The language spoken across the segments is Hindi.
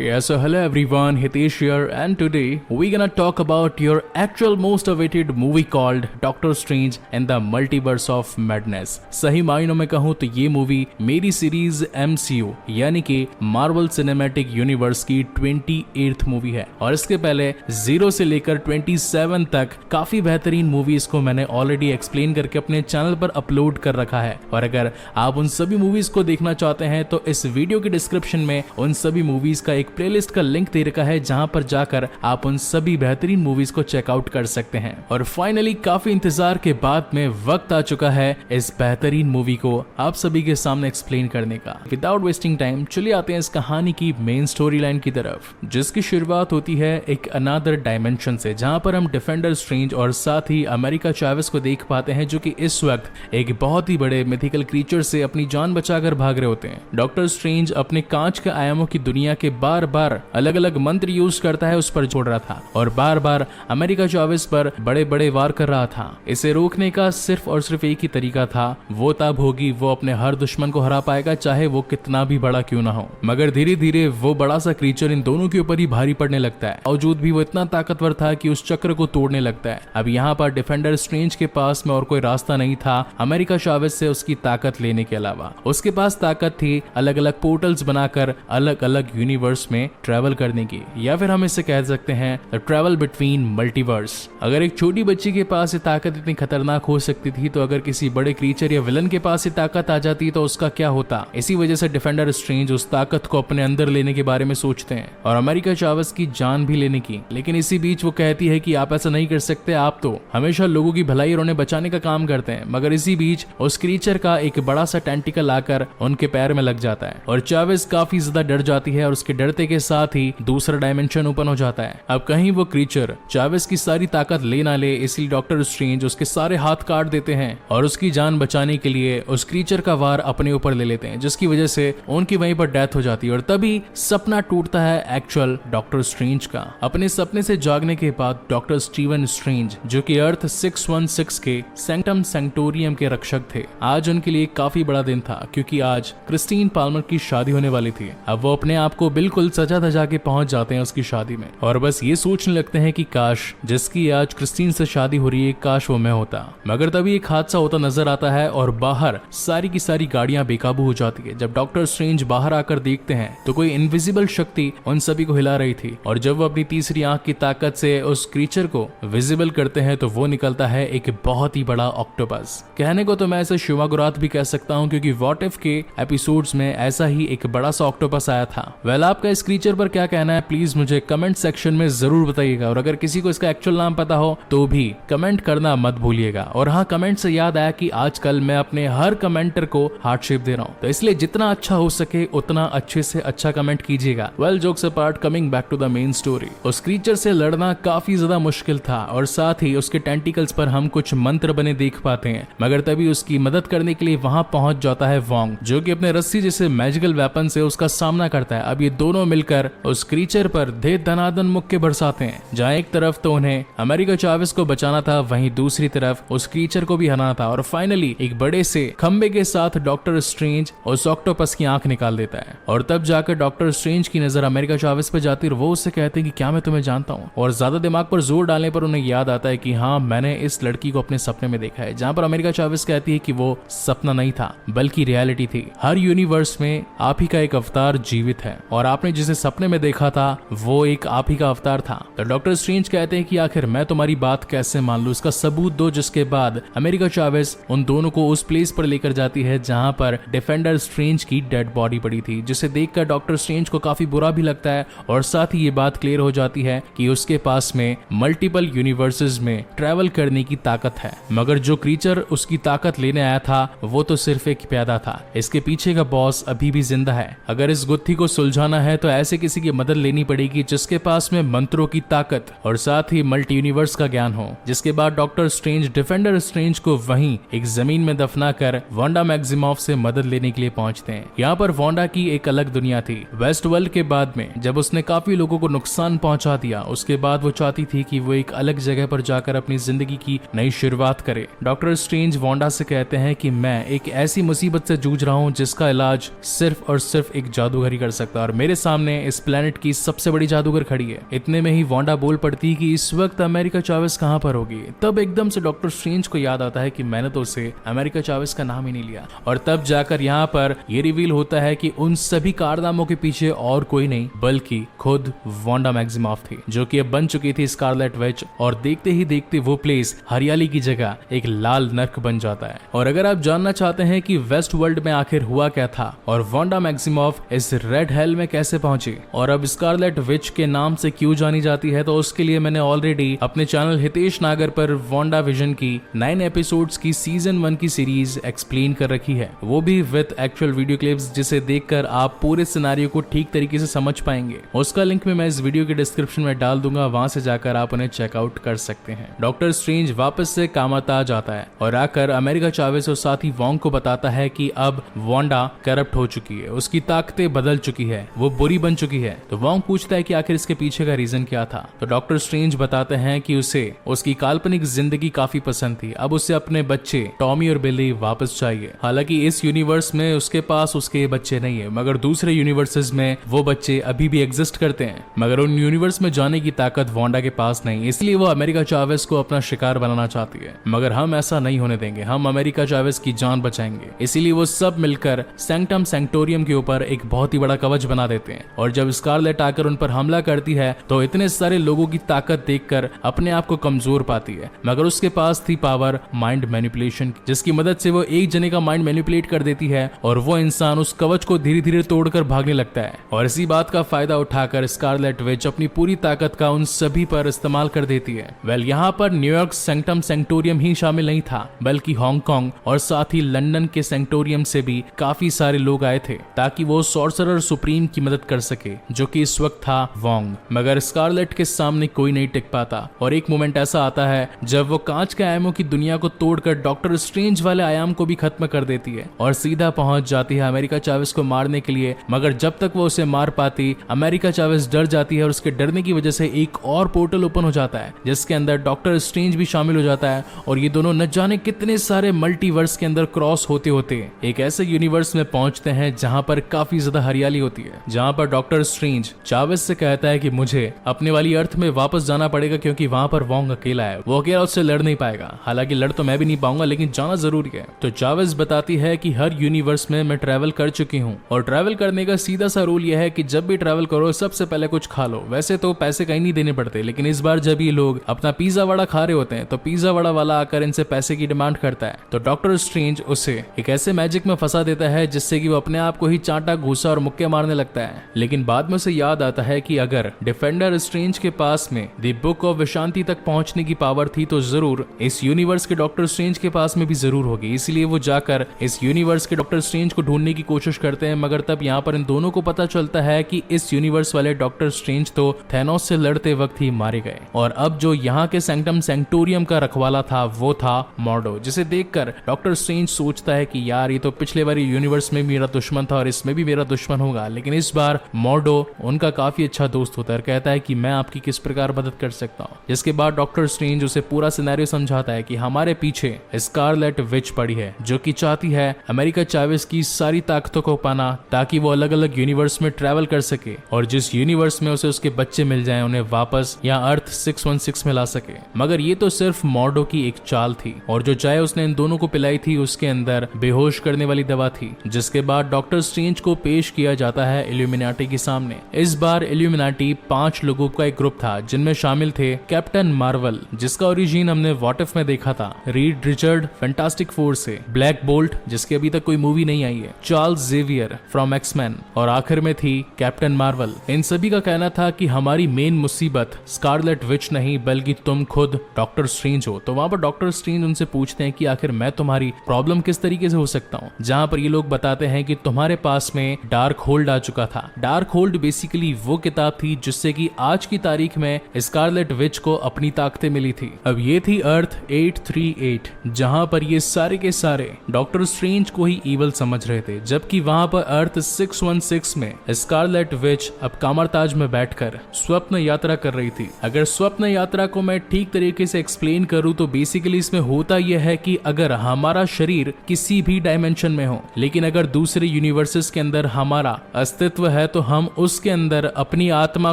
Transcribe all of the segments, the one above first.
Yeah, so hello everyone, Hitesh here, and today we're gonna talk about your actual most awaited movie called Doctor Strange and the Multiverse of Madness। सही मायनों में कहूँ तो ये मूवी मेरी सीरीज MCU यानी कि मार्वल सिनेमैटिक यूनिवर्स की 28th मूवी है, और इसके पहले 0 से लेकर 27 तक काफी बेहतरीन मूवीज को मैंने ऑलरेडी एक्सप्लेन करके अपने चैनल पर अपलोड कर रखा है। और अगर आप उन सभी मूवीज को देखना चाहते हैं तो इस वीडियो के डिस्क्रिप्शन में उन सभी मूवीज का एक प्लेलिस्ट का लिंक दे रखा है, जहां पर जाकर आप उन सभी बेहतरीन मूवीज को चेकआउट कर सकते हैं। और फाइनली काफी इंतजार के बाद में वक्त आ चुका है इस बेहतरीन मूवी को आप सभी के सामने एक्सप्लेन करने का। विदाउट वेस्टिंग टाइम चलिए आते हैं इस कहानी की मेन स्टोरी लाइन की तरफ, जिसकी शुरुआत होती है एक अनदर डायमेंशन से, जहां पर हम डिफेंडर स्ट्रेंज और साथ ही अमेरिका चावेस को देख पाते हैं, जो कि इस वक्त एक बहुत ही बड़े मिथिकल क्रीचर से अपनी जान बचाकर भाग रहे होते हैं। डॉक्टर स्ट्रेंज अपने कांच के आयामों की दुनिया के बार बार अलग अलग मंत्र यूज करता है, उस पर छोड़ रहा था और बार बार अमेरिका चावेस पर बड़े बड़े वार कर रहा था। इसे रोकने का सिर्फ और सिर्फ एक ही तरीका था, वो तब होगी वो अपने हर दुश्मन को हरा पाएगा, चाहे वो कितना भी बड़ा क्यों ना हो। मगर धीरे धीरे वो बड़ा सा क्रीचर इन दोनों के ऊपर ही भारी पड़ने लगता है। बावजूद भी वो इतना ताकतवर था कि उस चक्र को तोड़ने लगता है। अब यहाँ पर डिफेंडर स्ट्रेंज के पास में और कोई रास्ता नहीं था अमेरिका चावेस से उसकी ताकत लेने के अलावा। उसके पास ताकत थी अलग अलग पोर्टल्स बनाकर अलग अलग यूनिवर्स में ट्रैवल करने की, या फिर हम इसे कह सकते हैं द ट्रैवल बिटवीन मल्टीवर्स। अगर एक छोटी बच्ची के पास ये ताकत इतनी खतरनाक हो सकती थी, तो अगर किसी बड़े क्रीचर या विलन के पास ये ताकत आ जाती तो उसका क्या होता। इसी वजह से डिफेंडर स्ट्रेंज उस ताकत को अपने अंदर लेने के बारे में सोचते हैं और अमेरिका चावेस की जान भी लेने की। लेकिन इसी बीच वो कहती है कि आप ऐसा नहीं कर सकते, आप तो हमेशा लोगों की भलाई और उन्हें बचाने का काम करते हैं। मगर इसी बीच उस क्रीचर का एक बड़ा सा टेंटिकल आकर उनके पैर में लग जाता है और चावेस काफी ज्यादा डर जाती है और उसके डरते के साथ ही दूसरा डायमेंशन ओपन हो जाता है। अब कहीं वो क्रीचर चावेस की सारी ताकत ले ना ले, इसलिए डॉक्टर स्ट्रेंज उसके सारे हाथ काट देते हैं और उसकी जान बचाने के लिए उस क्रीचर का वार अपने ऊपर ले लेते हैं, जिसकी वजह से उनकी वहीं पर डेथ हो जाती है। और तभी सपना टूटता है एक्चुअल डॉक्टर स्ट्रेंज का। अपने सपने से जागने के बाद डॉक्टर स्टीवन स्ट्रेंज, जो कि अर्थ 616 के सैंक्टम सैंक्टोरियम के रक्षक थे, आज उनके लिए काफी बड़ा दिन था, क्योंकि आज क्रिस्टीन पाल्मर की शादी होने वाली थी। अब वो अपने आप को बिल्कुल सजा धजा के पहुंच जाते हैं उसकी शादी में और बस ये सोचने लगते हैं कि काश जिसकी आज क्रिस्टीन से शादी हो रही है, काश वो मैं होता। मगर तभी एक हादसा होता नजर आता है और बाहर सारी की सारी गाड़ियां बेकाबू हो जाती है। जब डॉक्टर स्ट्रेंज बाहर आकर देखते हैं तो कोई इनविजिबल शक्ति उन सभी को हिला रही थी, और जब वो अपनी तीसरी आंख की ताकत से उस क्रीचर को विजिबल करते हैं तो वो निकलता है एक बहुत ही बड़ा ऑक्टोपस। कहने को तो मैं इसे शिवागुरात भी कह सकता हूँ, क्योंकि व्हाट इफ के एपिसोड्स में ऐसा ही एक बड़ा सा ऑक्टोपस आया था। वेल, आपका इस क्रीचर पर क्या कहना है प्लीज मुझे कमेंट सेक्शन में जरूर बताइएगा, और अगर किसी को इसका एक्चुअल नाम पता हो तो भी कमेंट करना मत भूलिएगा। और हाँ, कमेंट से याद आया कि आजकल मैं अपने हर कमेंटर को हार्ट शेप दे रहा हूँ, तो इसलिए जितना अच्छा हो सके उतना अच्छे से अच्छा कमेंट कीजिएगा। Well, jokes apart, coming back to the main story. उस क्रीचर से लड़ना काफी ज्यादा मुश्किल था और साथ ही उसके टेंटिकल्स पर हम कुछ मंत्र बने देख पाते हैं। मगर तभी उसकी मदद करने के लिए वहां पहुंच जाता है वोंग, जो कि अपने रस्सी जैसे मैजिकल वेपन से उसका सामना करता है। अब ये दोनों मिलकर उस क्रीचर पर धे धनाधन मुक्के बरसाते हैं, जहां एक तरफ तो उन्हें अमेरिका चावेस को बचाना था, वहीं दूसरी तरफ उस क्रीचर को भी हराना था। और फाइनली एक बड़े से खंबे के साथ डॉक्टर स्ट्रेंज उस ऑक्टोपस की आंख निकाल देता है, और तब जाकर डॉक्टर स्ट्रेंज की नजर अमेरिका चावेस पर जाती है। वो उससे कहते हैं कि क्या मैं तुम्हें जानता हूँ, और ज्यादा दिमाग पर जोर डालने पर उन्हें याद आता है कि हाँ, मैंने इस लड़की को अपने सपने में देखा है। जहां पर अमेरिका चावेस कहती है कि वो सपना नहीं था बल्कि रियलिटी थी। हर यूनिवर्स में आप ही का एक अवतार जीवित है, और आपने जिसे सपने में देखा था वो एक आप ही का अवतार था। तो डॉक्टर स्ट्रेंज कहते हैं कि आखिर मैं तुम्हारी बात कैसे मान लूं, इसका सबूत दो। जिसके बाद अमेरिका चावेस उन दोनों को उस प्लेस पर लेकर जाती है जहां पर डिफेंडर स्ट्रेंज की डेड बॉडी पड़ी थी, जिसे देखकर डॉक्टर स्ट्रेंज को काफी बुरा भी लगता है, और साथ ही ये बात क्लियर हो जाती है कि उसके पास में मल्टीपल यूनिवर्सेस में ट्रैवल करने की ताकत है। मगर जो क्रीचर उसकी ताकत लेने आया था वो तो सिर्फ एक प्यादा था, इसके पीछे का बॉस अभी भी जिंदा है। अगर इस गुत्थी को सुलझाना है तो ऐसे किसी की मदद लेनी पड़ेगी जिसके पास में मंत्रों की ताकत और साथ ही मल्टी यूनिवर्स का ज्ञान हो। जिसके बाद डॉक्टर स्ट्रेंज डिफेंडर स्ट्रेंज को वहीं एक जमीन में दफना कर वांडा मैक्सिमॉफ से मदद लेने के लिए पहुंचते हैं। यहाँ पर वांडा की एक अलग दुनिया थी। वेस्ट वर्ल्ड के बाद में जब उसने काफी लोगों को नुकसान पहुंचा दिया, उसके बाद वो चाहती थी कि वो एक अलग जगह पर जाकर अपनी जिंदगी की नई शुरुआत करे। डॉक्टर स्ट्रेंज वांडा से कहते हैं कि मैं एक ऐसी मुसीबत से जूझ रहा हूँ जिसका इलाज सिर्फ और सिर्फ एक जादूगर ही कर सकता है, और मेरे सामने इस प्लेनेट की सबसे बड़ी जादूगर खड़ी है। इतने में ही वांडा बोल पड़ती कि इस वक्त अमेरिका चावेस कहाँ पर होगी। तब एकदम से डॉक्टर स्ट्रेंज को याद आता है कि मैंने तो उसे अमेरिका चावेस का नाम ही नहीं लिया। और तब जाकर यहाँ पर ये रिवील होता है कि उन सभी कारनामों के पीछे और कोई नहीं बल्कि खुद वांडा मैक्सिमॉफ थी, जो कि अब बन चुकी थी स्कारलेट विच। और देखते ही देखते वो प्लेस हरियाली की जगह एक लाल नर्क बन जाता है। और अगर आप जानना चाहते हैं कि वेस्ट वर्ल्ड में आखिर हुआ क्या था और वांडा मैक्सिमॉफ इस रेड हेल में कैसे पहुंची और अब स्कारलेट विच के नाम से क्यों जानी जाती है, तो उसके लिए मैंने ऑलरेडी अपने चैनल हितेश नागर पर वांडा विजन की 9 एपिसोड्स की सीजन 1 की सीरीज एक्सप्लेन कर रखी है, वो भी विद एक्चुअल वीडियो क्लिप्स, जिसे देखकर आप पूरे सिनेरियो को ठीक तरीके से समझ पाएंगे। उसका लिंक मैं इस वीडियो के डिस्क्रिप्शन में डाल दूंगा, वहां से जाकर आप उन्हें चेकआउट कर सकते हैं। डॉक्टर स्ट्रेंज वापस से कामाता जाता है और आकर अमेरिका चावेस और साथ ही वोंग को बताता है कि अब वांडा करप्ट हो चुकी है, उसकी ताकतें बदल चुकी है, वो बुरी बन चुकी है। तो वोंग पूछता है कि आखिर इसके पीछे का रीजन क्या था। तो डॉक्टर स्ट्रेंज बताते हैं कि उसे उसकी काल्पनिक जिंदगी काफी पसंद थी, अब उसे अपने बच्चे टॉमी और बिली वापस चाहिए। हालांकि इस यूनिवर्स में उसके पास उसके बच्चे नहीं है, मगर दूसरे यूनिवर्सेस में वो बच्चे अभी भी एग्जिस्ट करते हैं, मगर उन यूनिवर्स में जाने की ताकत वांडा के पास नहीं, इसलिए वो अमेरिका चावेस को अपना शिकार बनाना चाहती है। मगर हम ऐसा नहीं होने देंगे, हम अमेरिका चावेस की जान बचाएंगे। इसीलिए वो सब मिलकर सैंक्टम सैंक्टोरियम के ऊपर एक बहुत ही बड़ा कवच बना देते हैं। और जब स्कारलेट आकर उन पर हमला करती है तो इतने सारे लोगों की ताकत देखकर अपने आप को कमजोर पाती है, मगर उसके पास थी पावर माइंड मैनिपुलेशन, जिसकी मदद से वो एक जने का माइंड मैनिपुलेट कर देती है और वो इंसान उस कवच को धीरे धीरे तोड़कर भागने लगता है। और इसी बात का फायदा उठाकर स्कारलेट विच अपनी पूरी ताकत का उन सभी पर इस्तेमाल कर देती है। वेल, यहाँ पर न्यूयॉर्क सैंक्टम सैंक्टोरियम ही शामिल नहीं था, बल्कि हांगकांग और साथ ही लंदन के सैंक्टोरियम से भी काफी सारे लोग आए थे ताकि वो सॉर्सरर सुप्रीम की मदद कर सके, जो कि इस वक्त था वोंग। मगर स्कारलेट के सामने कोई नहीं टिक पाता और एक मोमेंट ऐसा आता है जब वो कांच के आयामों की दुनिया को तोड़कर डॉक्टर स्ट्रेंज वाले आयाम को भी खत्म कर देती है और सीधा पहुंच जाती है अमेरिका चावेस को मारने के लिए। मगर जब तक वो उसे मार पाती, अमेरिका चावेस डर जाती है और उसके डरने की वजह से एक और पोर्टल ओपन हो जाता है, जिसके अंदर डॉक्टर स्ट्रेंज भी शामिल हो जाता है। और ये दोनों न जाने कितने सारे मल्टीवर्स के अंदर क्रॉस होते होते एक ऐसे यूनिवर्स में पहुंचते हैं जहां पर काफी ज्यादा हरियाली होती है, जहां पर डॉक्टर स्ट्रेंज चावेस से कहता है कि मुझे अपने वाली अर्थ में वापस जाना पड़ेगा क्योंकि वहां पर वोंग अकेला है, वो अकेला उससे लड़ नहीं पाएगा। हालांकि लड़ तो मैं भी नहीं पाऊंगा, लेकिन जाना जरूरी है। तो चावेस बताती है कि हर यूनिवर्स में मैं ट्रैवल कर चुकी हूँ और ट्रैवल करने का सीधा सा रूल यह है कि जब भी ट्रैवल करो सबसे पहले कुछ खा लो। वैसे तो पैसे कहीं नहीं देने पड़ते, लेकिन इस बार जब ये लोग अपना पिज्जा वड़ा खा रहे होते हैं तो पिज्जा वड़ा वाला आकर इनसे पैसे की डिमांड करता है। तो डॉक्टर स्ट्रेंज उसे एक ऐसे मैजिक में फंसा देता है जिससे कि वो अपने आप को ही चांटा घूसा और मुक्के मारने लगता है। लेकिन बाद में उसे याद आता है कि अगर डिफेंडर स्ट्रेंज के पास में द बुक ऑफ विशांति तक पहुंचने की पावर थी तो जरूर इस यूनिवर्स के डॉक्टर स्ट्रेंज के पास में भी जरूर होगी। इसलिए वो जाकर इस यूनिवर्स के डॉक्टर स्ट्रेंज को ढूंढने की कोशिश करते हैं। मगर तब यहाँ पर इन दोनों को पता चलता है कि इस यूनिवर्स वाले डॉक्टर स्ट्रेंज तो थैनोस से लड़ते वक्त ही मारे गए और अब जो यहाँ के सैंक्टम सैंक्टोरियम का रखवाला था वो था मॉर्डो, जिसे देखकर डॉक्टर स्ट्रेंज सोचता है कि यार ये तो पिछले बार यूनिवर्स में मेरा दुश्मन था और इसमें भी मेरा दुश्मन होगा, लेकिन इस बार मॉर्डो उनका काफी अच्छा दोस्त होता है। कहता है कि मैं आपकी किस प्रकार मदद कर सकता हूँ। जिसके बाद डॉक्टर स्ट्रेंज उसे पूरा सिनेरियो समझाता है कि हमारे पीछे स्कारलेट विच पड़ी है, जो कि चाहती है अमेरिका चावेस की सारी ताकतों को पाना ताकि वो अलग अलग यूनिवर्स में ट्रैवल कर सके और जिस यूनिवर्स में उसे उसके बच्चे मिल जाएं उन्हें वापस यहाँ अर्थ 616 में ला सके। मगर ये तो सिर्फ मॉर्डो की एक चाल थी और जो चाय उसने इन दोनों को पिलाई थी उसके अंदर बेहोश करने वाली दवा थी। जिसके बाद डॉक्टर स्ट्रेंज को पेश किया जाता है इल्यूमिनाटी के सामने। इस बार इल्यूमिनाटी 5 लोगों का एक ग्रुप था जिनमें शामिल थे कैप्टन मार्वल, जिसका ओरिजिन हमने व्हाट इफ में देखा था, रीड रिचर्ड फैंटास्टिक फोर से, ब्लैक बोल्ट जिसकी अभी तक कोई मूवी नहीं आई है, चार्ल्स जेवियर फ्रॉम एक्समैन और आखिर में थी कैप्टन मार्वल। इन सभी का कहना था कि हमारी मेन मुसीबत स्कारलेट विच नहीं बल्कि तुम खुद डॉक्टर स्ट्रेंज हो। तो वहां पर डॉक्टर स्ट्रेंज उनसे पूछते हैं कि आखिर मैं तुम्हारी प्रॉब्लम किस तरीके से हो सकता हूँ, जहां पर ये लोग बताते हैं कि तुम्हारे पास में डार्क होल्ड आ चुका था। डार्क होल्ड बेसिकली वो किताब थी जिससे कि आज की तारीख में स्कारलेट विच को अपनी ताकतें मिली थी। अब ये थी अर्थ 838 जहां पर ये सारे के सारे डॉक्टर स्ट्रेंज को ही इवल समझ रहे थे, जबकि वहां पर अर्थ 616 में स्कारलेट विच अब कामरताज में बैठकर स्वप्न यात्रा कर रही थी। अगर स्वप्न यात्रा को मैं ठीक तरीके से एक्सप्लेन करूं तो बेसिकली इसमें होता यह है कि अगर हमारा शरीर किसी भी डायमेंशन में हो, लेकिन अगर दूसरे यूनिवर्सेस के अंदर हमारा अस्तित्व है तो हम उसके अंदर अपनी आत्मा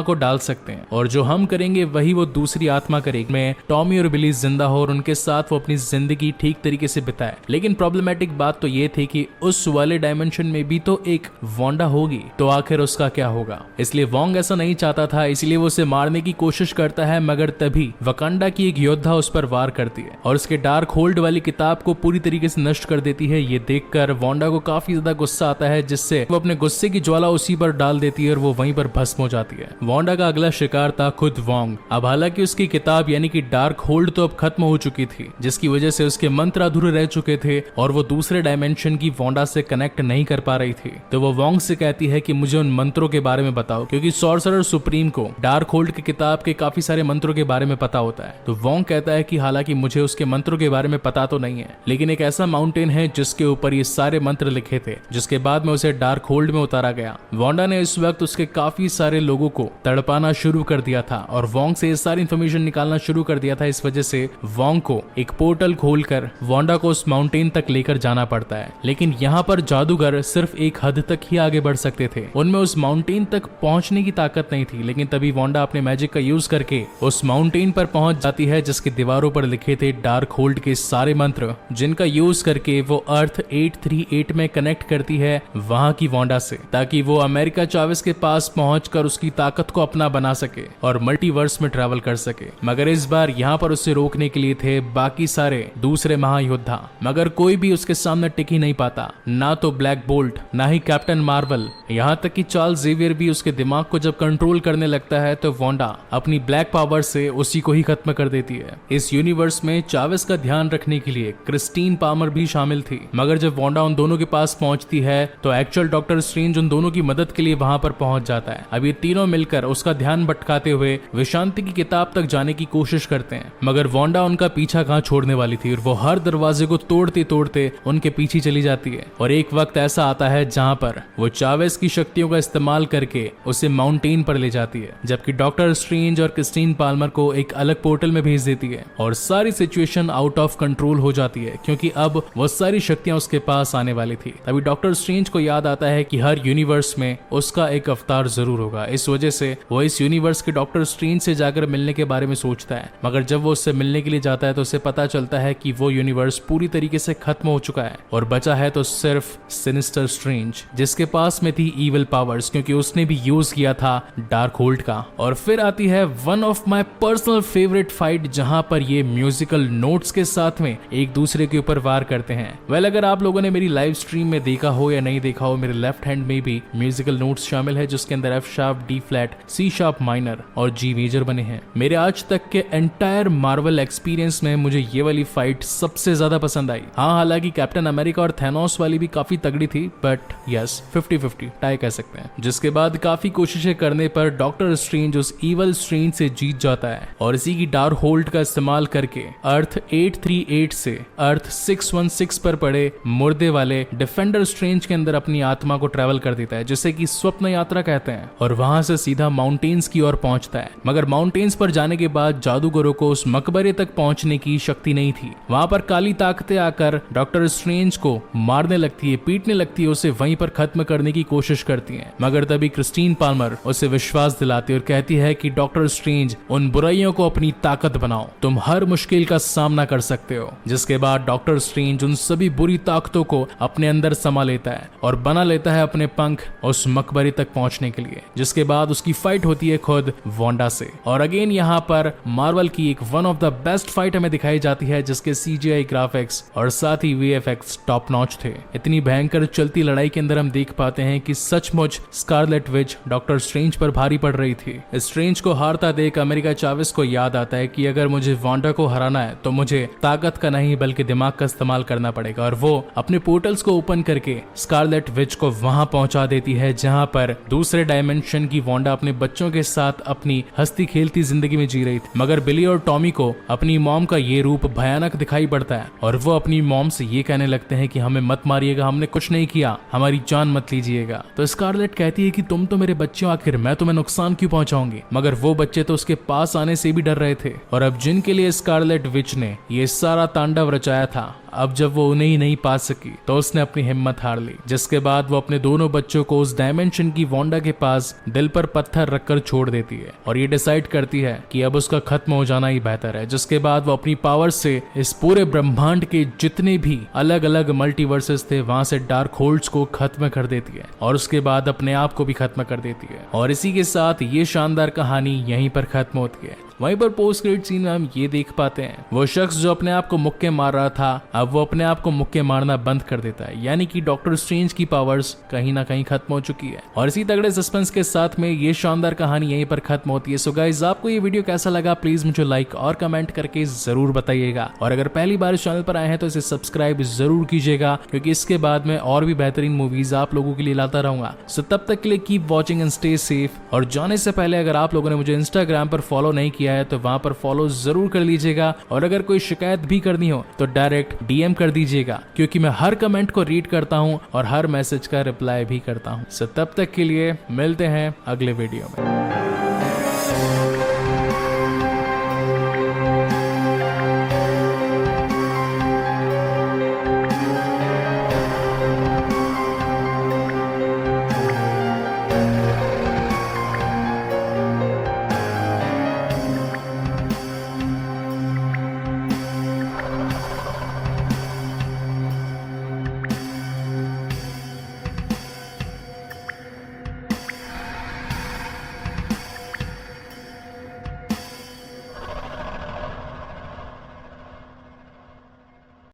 को डाल सकते हैं और जो हम करेंगे वही वो दूसरी आत्मा करेगी। में टॉमी और बिली जिंदा हो और उनके साथ वो अपनी जिंदगी ठीक तरीके से बिताए। लेकिन प्रॉब्लमेटिक बात तो ये थी कि उस वाले डायमेंशन में भी तो एक वांडा होगी, तो आखिर उसका क्या होगा। इसलिए वोंग ऐसा नहीं चाहता था, इसलिए वो उसे मारने की कोशिश करता है, मगर तभी वकांडा की एक योद्धा उस पर वार करती है और उसके डार्क होल्ड वाली किताब को पूरी तरीके से नष्ट कर देती है। ये देखकर वांडा को काफी ज्यादा गुस्सा आता है, जिससे वो अपने गुस्से की ज्वाला उसी पर डाल देती है और वो वहीं पर भस्म हो जाती है। वांडा का अगला शिकार था खुद वोंग। अब हालांकि उसकी किताब यानी कि डार्क होल्ड तो अब खत्म हो चुकी थी, जिसकी वजह से उसके मंत्र अधूरे रह चुके थे और वो दूसरे डायमेंशन की वांडा से कनेक्ट नहीं कर पा रही थी। तो वो वोंग से कहती है कि मुझे उन मंत्रों के बारे में बताओ, क्योंकि सॉर्सरर सुप्रीम को डार्क होल्ड की किताब के काफी सारे मंत्रों के बारे में पता होता है। तो वोंग कहता है कि हालांकि मुझे उसके मंत्रों के बारे में पता तो नहीं है, लेकिन एक ऐसा माउंटेन है जिसके ऊपर ये सारे मंत्र लिखे थे, जिसके बाद में उसे डार्क होल्ड में उतारा गया। वांडा ने इस वक्त उसके काफी सारे लोगों को तड़पाना शुरू कर दिया था और वोंग से ये सारी इंफॉर्मेशन निकालना शुरू कर दिया था। इस वजह से वोंग को एक पोर्टल खोलकर वांडा को उस माउंटेन तक लेकर जाना पड़ता है। लेकिन यहाँ पर जादूगर सिर्फ एक हद तक ही आगे बढ़ सकते थे, उनमें उस माउंटेन तक पहुंचने की ताकत नहीं थी। लेकिन तभी वांडा अपने मैजिक का यूज करके उस माउंटेन पर पहुंच जाती है, जिसकी दीवारों पर लिखे थे डार्क होल्ड के सारे मंत्र, जिनका यूज करके वो अर्थ 838 में कनेक्ट करती है वहां की वांडा से, ताकि वो अमेरिका चावेस के पास पहुंचकर उसकी ताकत को अपना बना सके और मल्टीवर्स में ट्रैवल कर सके। मगर इस बार यहाँ पर उसे रोकने के लिए थे बाकी सारे दूसरे महायोद्धा, मगर कोई भी उसके सामने टिक ही नहीं पाता, ना तो ब्लैक बोल्ट, ना ही कैप्टन मार्वल, यहाँ तक कि चार्ल्स जेवियर भी उसके दिमाग को जब कंट्रोल करने लगता है तो वांडा अपनी ब्लैक पावर से उसी को ही खत्म कर देती है। इस यूनिवर्स में चावेस का ध्यान रखने के लिए क्रिस्टीन पामर भी शामिल थी, मगर जब वांडा उन दोनों के पास पहुंचती है तो एक्चुअल डॉक्टर स्ट्रेंज उन दोनों की मदद के लिए वहां पर पहुंच जाता है। अब ये तीनों मिलकर उसका ध्यान भटकाते हुए विशांति की किताब तक जाने की कोशिश करते हैं, मगर वांडा उनका पीछा कहां छोड़ने वाली थी और वो हर दरवाजे को तोड़ते तोड़ते उनके पीछे चली जाती है। और एक वक्त ऐसा आता है जहां पर वो चावेस की शक्तियों का इस्तेमाल करके उसे माउंटेन पर ले जाती है, जबकि डॉक्टर स्ट्रेंज और क्रिस्टीन पाल्मर को एक अलग पोर्टल में भेज देती है और सारी सिचुएशन आउट ऑफ कंट्रोल हो जाती है, क्योंकि अब वो सारी शक्तियां उसके पास आने वाली थी। तभी डॉक्टर स्ट्रेंज को याद आता है कि हर यूनिवर्स में उसका एक अवतार जरूर होगा। इस वजह से वो इस यूनिवर्स के डॉक्टर स्ट्रेंज से जाकर मिलने के बारे में सोचता है, मगर जब वो उससे मिलने के लिए जाता है तो उसे पता चलता है कि वो यूनिवर्स पूरी तरीके से खत्म हो चुका है और बचा है तो सिर्फ सिनिस्टर स्ट्रेंज, जिसके पास में थी इविल पावर्स, क्योंकि उसने भी यूज किया था डार्क होल्ड का। और फिर आती है one of my personal favourite fight, जहां पर ये म्यूजिकल नोट्स के साथ में एक दूसरे के ऊपर वार करते हैं। वेल, अगर आप लोगों ने मेरी लाइव स्ट्रीम में देखा हो या नहीं देखा हो, मेरे लेफ्ट हैंड में भी म्यूजिकल नोट्स शामिल है, जिसके अंदर F sharp, D flat, C sharp minor और जी मेजर बने हैं। मेरे आज तक के एंटायर मार्वल एक्सपीरियंस में मुझे ये वाली फाइट सबसे ज्यादा पसंद आई। हाँ, हालांकि कैप्टन अमेरिका और थैनोस वाली भी काफी तगड़ी थी, बट यस 50-50 टाई कह सकते हैं। जिसके बाद काफी कोशिशें करने पर डॉक्टर स्ट्रेंज उस इवल स्ट्रेंज से जीत जाता है और इसी की डार्क होल्ड का इस्तेमाल करके अर्थ 838 से अर्थ 616 पर पड़े मुर्दे वाले डिफेंडर स्ट्रेंज के अंदर अपनी आत्मा को ट्रैवल कर देता है, जिसे कि स्वप्न यात्रा कहते हैं, और वहां से सीधा माउंटेन्स की ओर पहुंचता है। मगर माउंटेन्स पर जाने के बाद जादूगरों को उस मकबरे तक पहुंचने की शक्ति नहीं थी। वहां पर काली ताकतें आकर डॉक्टर स्ट्रेंज को मारने लगती है, पीटने लगती है, उसे वहीं पर खत्म करने की कोशिश करती है। मगर तभी क्रिस्टीन पाल्मर उसे विश्वास दिलाती है और कहती है कि डॉक्टर स्ट्रेंज, उन बुराइयों को अपनी ताकत बनाओ, तुम हर मुश्किल का सामना कर सकते हो। जिसके बाद डॉक्टर स्ट्रेंज उन सभी बुरी ताकतों को अपने अंदर समा लेता है और बना लेता है अपने पंख उस मकबरे तक पहुंचने के लिए। जिसके बाद उसकी फाइट होती है खुद वांडा से। और अगेन यहाँ पर मार्वल की एक one of the best fight हमें दिखाई जाती है, जिसके CGI ग्राफिक्स और साथ ही VFX टॉप नॉच थे। इतनी भयंकर चलती लड़ाई के अंदर हम देख पाते हैं कि सचमुच स्कारलेट विच डॉक्टर स्ट्रेंज पर भारी पड़ रही थी। स्ट्रेंज को हारता देख अमेरिका चावेस को याद आता है कि अगर मुझे वांडा को हराना है तो मुझे ताकत का नहीं बल्कि दिमाग का इस्तेमाल करना पड़ेगा, और वो अपने पोर्टल्स को ओपन करके स्कारलेट विच को वहां पहुंचा देती है जहां पर दूसरे डायमेंशन की वांडा अपने बच्चों के साथ अपनी हंसती खेलती जिंदगी में जी रही थी। मगर बिली और टॉमी को अपनी मॉम का ये रूप भयानक दिखाई पड़ता है और वो अपनी मॉम से ये कहने लगते हैं कि हमें मत मारिएगा, हमने कुछ नहीं किया, हमारी जान मत लीजिएगा। तो स्कारलेट कहती है कि तुम तो मेरे बच्चे हो, आखिर मैं तुम्हें नुकसान क्यों पहुंचाऊंगी। मगर वो बच्चे तो उसके पास आने से भी डर रहे थे, और अब जिनके लिए स्कारलेट विच ने ये सारा तांडव रचाया था, अब जब वो उन्हें ही नहीं पा सकी तो उसने अपनी हिम्मत हार ली। जिसके बाद वो अपने दोनों बच्चों को उस डायमेंशन की वांडा के पास दिल पर पत्थर रखकर छोड़ देती है और ये डिसाइड करती है कि अब उसका खत्म हो जाना ही बेहतर है, जिसके बाद वो अपनी पावर से इस पूरे ब्रह्मांड के जितने भी अलग अलग मल्टीवर्सेस थे वहां से डार्क होल्ड्स को खत्म कर देती है और उसके बाद अपने आप को भी खत्म कर देती है। और इसी के साथ ये शानदार कहानी यहीं पर खत्म होती है। वहीं पर पोस्ट क्रेडिट सीन में हम ये देख पाते हैं वो शख्स जो अपने आप को मुक्के मार रहा था अब वो अपने आप को मुक्के मारना बंद कर देता है, यानी कि डॉक्टर स्ट्रेंज की पावर्स कहीं ना कहीं खत्म हो चुकी है। और इसी तगड़े सस्पेंस के साथ में ये शानदार कहानी यहीं पर खत्म होती है। सो गाइस, आपको ये वीडियो कैसा लगा प्लीज मुझे लाइक और कमेंट करके जरूर बताइएगा, और अगर पहली बार इस चैनल पर आए हैं तो इसे सब्सक्राइब जरूर कीजिएगा, क्योंकि इसके बाद में और भी बेहतरीन मूवीज आप लोगों के लिए लाता रहूंगा। सो तब तक के लिए keep watching and stay safe. और जाने से पहले अगर आप लोगों ने मुझे इंस्टाग्राम पर फॉलो नहीं किया है तो वहां पर फॉलो जरूर कर लीजिएगा, और अगर कोई शिकायत भी करनी हो तो डायरेक्ट डीएम कर दीजिएगा, क्योंकि मैं हर कमेंट को रीड करता हूं और हर मैसेज का रिप्लाई भी करता हूं। सो तब तक के लिए मिलते हैं अगले वीडियो में।